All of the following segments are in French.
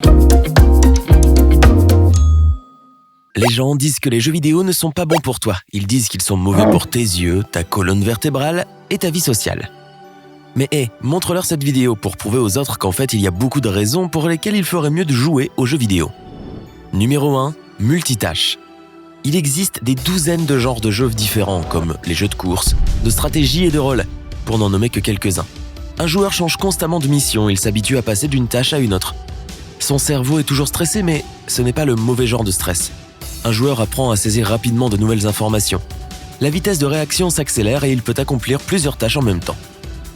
Les gens disent que les jeux vidéo ne sont pas bons pour toi. Ils disent qu'ils sont mauvais pour tes yeux, ta colonne vertébrale et ta vie sociale. Mais montre-leur cette vidéo pour prouver aux autres qu'en fait, il y a beaucoup de raisons pour lesquelles il ferait mieux de jouer aux jeux vidéo. Numéro 1, multitâche. Il existe des douzaines de genres de jeux différents, comme les jeux de course, de stratégie et de rôle, pour n'en nommer que quelques-uns. Un joueur change constamment de mission, il s'habitue à passer d'une tâche à une autre. Son cerveau est toujours stressé, mais ce n'est pas le mauvais genre de stress. Un joueur apprend à saisir rapidement de nouvelles informations. La vitesse de réaction s'accélère et il peut accomplir plusieurs tâches en même temps.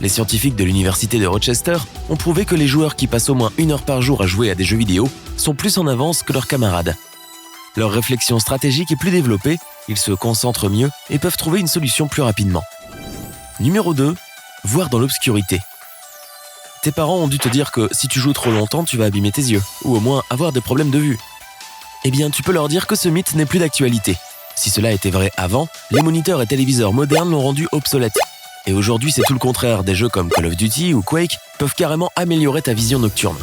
Les scientifiques de l'université de Rochester ont prouvé que les joueurs qui passent au moins 1 heure par jour à jouer à des jeux vidéo sont plus en avance que leurs camarades. Leur réflexion stratégique est plus développée, ils se concentrent mieux et peuvent trouver une solution plus rapidement. Numéro 2, voir dans l'obscurité. Tes parents ont dû te dire que si tu joues trop longtemps, tu vas abîmer tes yeux, ou au moins avoir des problèmes de vue. Eh bien, tu peux leur dire que ce mythe n'est plus d'actualité. Si cela était vrai avant, les moniteurs et téléviseurs modernes l'ont rendu obsolète. Et aujourd'hui, c'est tout le contraire. Des jeux comme Call of Duty ou Quake peuvent carrément améliorer ta vision nocturne.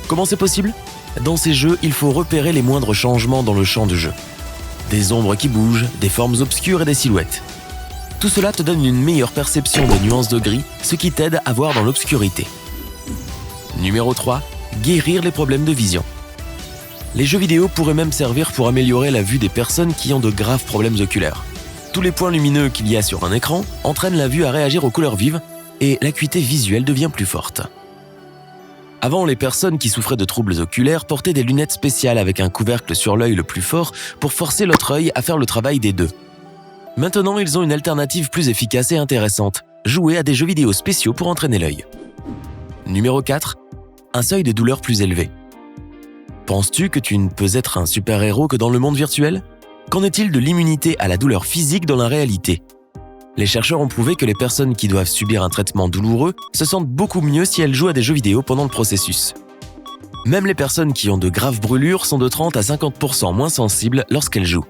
Comment c'est possible ? Dans ces jeux, il faut repérer les moindres changements dans le champ de jeu. Des ombres qui bougent, des formes obscures et des silhouettes. Tout cela te donne une meilleure perception des nuances de gris, ce qui t'aide à voir dans l'obscurité. Numéro 3, guérir les problèmes de vision. Les jeux vidéo pourraient même servir pour améliorer la vue des personnes qui ont de graves problèmes oculaires. Tous les points lumineux qu'il y a sur un écran entraînent la vue à réagir aux couleurs vives et l'acuité visuelle devient plus forte. Avant, les personnes qui souffraient de troubles oculaires portaient des lunettes spéciales avec un couvercle sur l'œil le plus fort pour forcer l'autre œil à faire le travail des deux. Maintenant, ils ont une alternative plus efficace et intéressante, jouer à des jeux vidéo spéciaux pour entraîner l'œil. Numéro 4, un seuil de douleur plus élevé. Penses-tu que tu ne peux être un super-héros que dans le monde virtuel ? Qu'en est-il de l'immunité à la douleur physique dans la réalité ? Les chercheurs ont prouvé que les personnes qui doivent subir un traitement douloureux se sentent beaucoup mieux si elles jouent à des jeux vidéo pendant le processus. Même les personnes qui ont de graves brûlures sont de 30 à 50% moins sensibles lorsqu'elles jouent.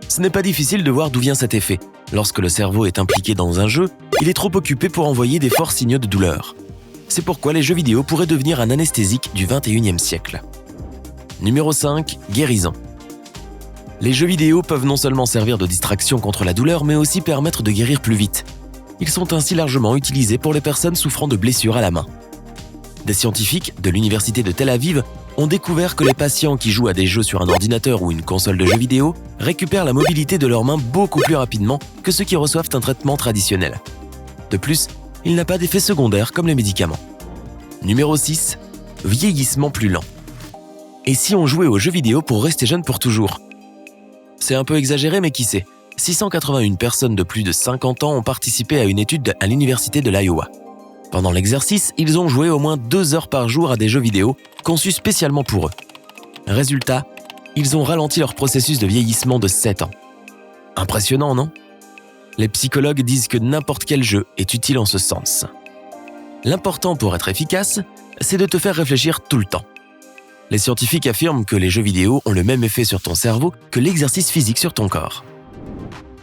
Ce n'est pas difficile de voir d'où vient cet effet. Lorsque le cerveau est impliqué dans un jeu, il est trop occupé pour envoyer des forts signaux de douleur. C'est pourquoi les jeux vidéo pourraient devenir un anesthésique du XXIe siècle. Numéro 5, guérison. Les jeux vidéo peuvent non seulement servir de distraction contre la douleur, mais aussi permettre de guérir plus vite. Ils sont ainsi largement utilisés pour les personnes souffrant de blessures à la main. Des scientifiques de l'université de Tel Aviv ont découvert que les patients qui jouent à des jeux sur un ordinateur ou une console de jeux vidéo récupèrent la mobilité de leurs mains beaucoup plus rapidement que ceux qui reçoivent un traitement traditionnel. De plus, il n'a pas d'effet secondaire comme les médicaments. Numéro 6, vieillissement plus lent. Et si on jouait aux jeux vidéo pour rester jeune pour toujours ? C'est un peu exagéré, mais qui sait ? 681 personnes de plus de 50 ans ont participé à une étude à l'université de l'Iowa. Pendant l'exercice, ils ont joué au moins 2 heures par jour à des jeux vidéo conçus spécialement pour eux. Résultat, ils ont ralenti leur processus de vieillissement de 7 ans. Impressionnant, non ? Les psychologues disent que n'importe quel jeu est utile en ce sens. L'important pour être efficace, c'est de te faire réfléchir tout le temps. Les scientifiques affirment que les jeux vidéo ont le même effet sur ton cerveau que l'exercice physique sur ton corps.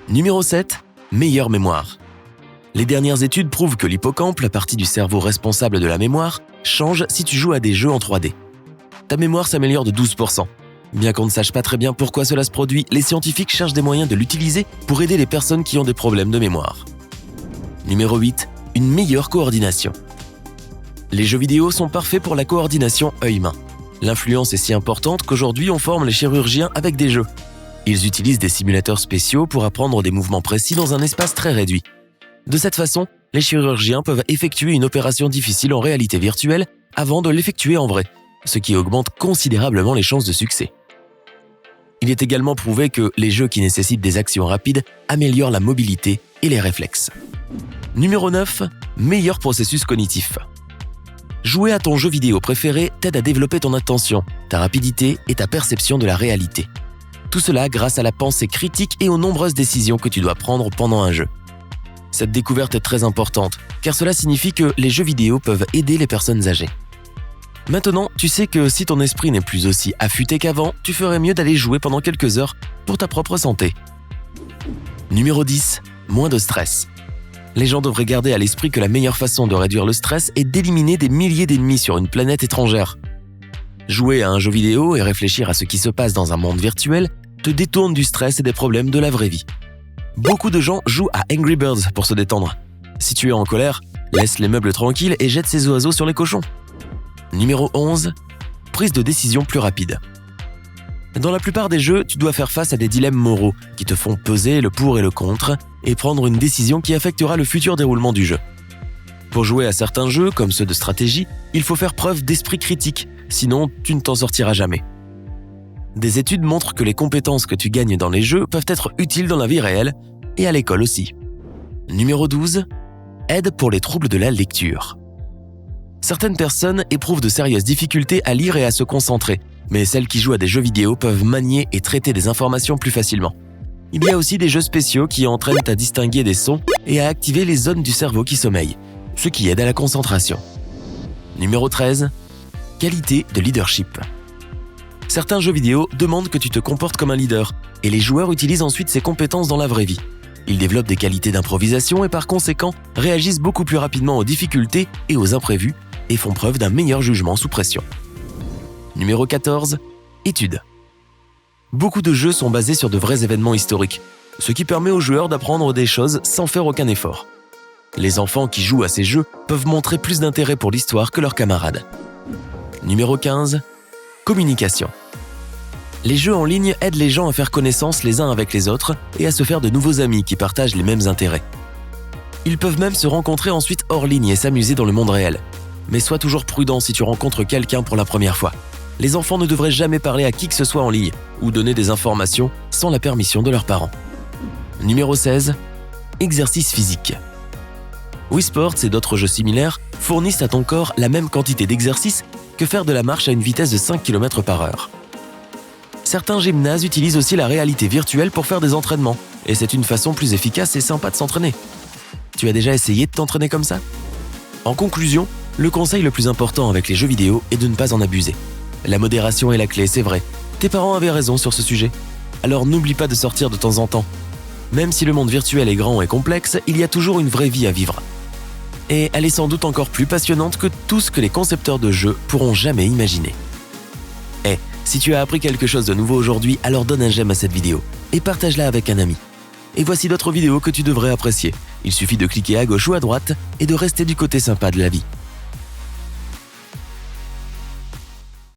Numéro 7, meilleure mémoire. Les dernières études prouvent que l'hippocampe, la partie du cerveau responsable de la mémoire, change si tu joues à des jeux en 3D. Ta mémoire s'améliore de 12%. Bien qu'on ne sache pas très bien pourquoi cela se produit, les scientifiques cherchent des moyens de l'utiliser pour aider les personnes qui ont des problèmes de mémoire. Numéro 8, une meilleure coordination. Les jeux vidéo sont parfaits pour la coordination œil-main. L'influence est si importante qu'aujourd'hui on forme les chirurgiens avec des jeux. Ils utilisent des simulateurs spéciaux pour apprendre des mouvements précis dans un espace très réduit. De cette façon, les chirurgiens peuvent effectuer une opération difficile en réalité virtuelle avant de l'effectuer en vrai, ce qui augmente considérablement les chances de succès. Il est également prouvé que les jeux qui nécessitent des actions rapides améliorent la mobilité et les réflexes. Numéro 9, meilleur processus cognitif. Jouer à ton jeu vidéo préféré t'aide à développer ton attention, ta rapidité et ta perception de la réalité. Tout cela grâce à la pensée critique et aux nombreuses décisions que tu dois prendre pendant un jeu. Cette découverte est très importante, car cela signifie que les jeux vidéo peuvent aider les personnes âgées. Maintenant, tu sais que si ton esprit n'est plus aussi affûté qu'avant, tu ferais mieux d'aller jouer pendant quelques heures pour ta propre santé. Numéro 10, moins de stress. Les gens devraient garder à l'esprit que la meilleure façon de réduire le stress est d'éliminer des milliers d'ennemis sur une planète étrangère. Jouer à un jeu vidéo et réfléchir à ce qui se passe dans un monde virtuel te détourne du stress et des problèmes de la vraie vie. Beaucoup de gens jouent à Angry Birds pour se détendre. Si tu es en colère, laisse les meubles tranquilles et jette ces oiseaux sur les cochons. Numéro 11. Prise de décision plus rapide. Dans la plupart des jeux, tu dois faire face à des dilemmes moraux qui te font peser le pour et le contre et prendre une décision qui affectera le futur déroulement du jeu. Pour jouer à certains jeux, comme ceux de stratégie, il faut faire preuve d'esprit critique, sinon tu ne t'en sortiras jamais. Des études montrent que les compétences que tu gagnes dans les jeux peuvent être utiles dans la vie réelle et à l'école aussi. Numéro 12. Aide pour les troubles de la lecture. Certaines personnes éprouvent de sérieuses difficultés à lire et à se concentrer, mais celles qui jouent à des jeux vidéo peuvent manier et traiter des informations plus facilement. Il y a aussi des jeux spéciaux qui entraînent à distinguer des sons et à activer les zones du cerveau qui sommeillent, ce qui aide à la concentration. Numéro 13. Qualité de leadership. Certains jeux vidéo demandent que tu te comportes comme un leader, et les joueurs utilisent ensuite ces compétences dans la vraie vie. Ils développent des qualités d'improvisation et par conséquent réagissent beaucoup plus rapidement aux difficultés et aux imprévus et font preuve d'un meilleur jugement sous pression. Numéro 14. Études. Beaucoup de jeux sont basés sur de vrais événements historiques, ce qui permet aux joueurs d'apprendre des choses sans faire aucun effort. Les enfants qui jouent à ces jeux peuvent montrer plus d'intérêt pour l'histoire que leurs camarades. Numéro 15. Communication. Les jeux en ligne aident les gens à faire connaissance les uns avec les autres et à se faire de nouveaux amis qui partagent les mêmes intérêts. Ils peuvent même se rencontrer ensuite hors ligne et s'amuser dans le monde réel. Mais sois toujours prudent si tu rencontres quelqu'un pour la première fois. Les enfants ne devraient jamais parler à qui que ce soit en ligne ou donner des informations sans la permission de leurs parents. Numéro 16. Exercice physique. Wii Sports et d'autres jeux similaires fournissent à ton corps la même quantité d'exercice que faire de la marche à une vitesse de 5 km/h. Certains gymnases utilisent aussi la réalité virtuelle pour faire des entraînements, et c'est une façon plus efficace et sympa de s'entraîner. Tu as déjà essayé de t'entraîner comme ça ? En conclusion, le conseil le plus important avec les jeux vidéo est de ne pas en abuser. La modération est la clé, c'est vrai. Tes parents avaient raison sur ce sujet. Alors n'oublie pas de sortir de temps en temps. Même si le monde virtuel est grand et complexe, il y a toujours une vraie vie à vivre. Et elle est sans doute encore plus passionnante que tout ce que les concepteurs de jeux pourront jamais imaginer. Si tu as appris quelque chose de nouveau aujourd'hui, alors donne un j'aime à cette vidéo et partage-la avec un ami. Et voici d'autres vidéos que tu devrais apprécier. Il suffit de cliquer à gauche ou à droite et de rester du côté sympa de la vie.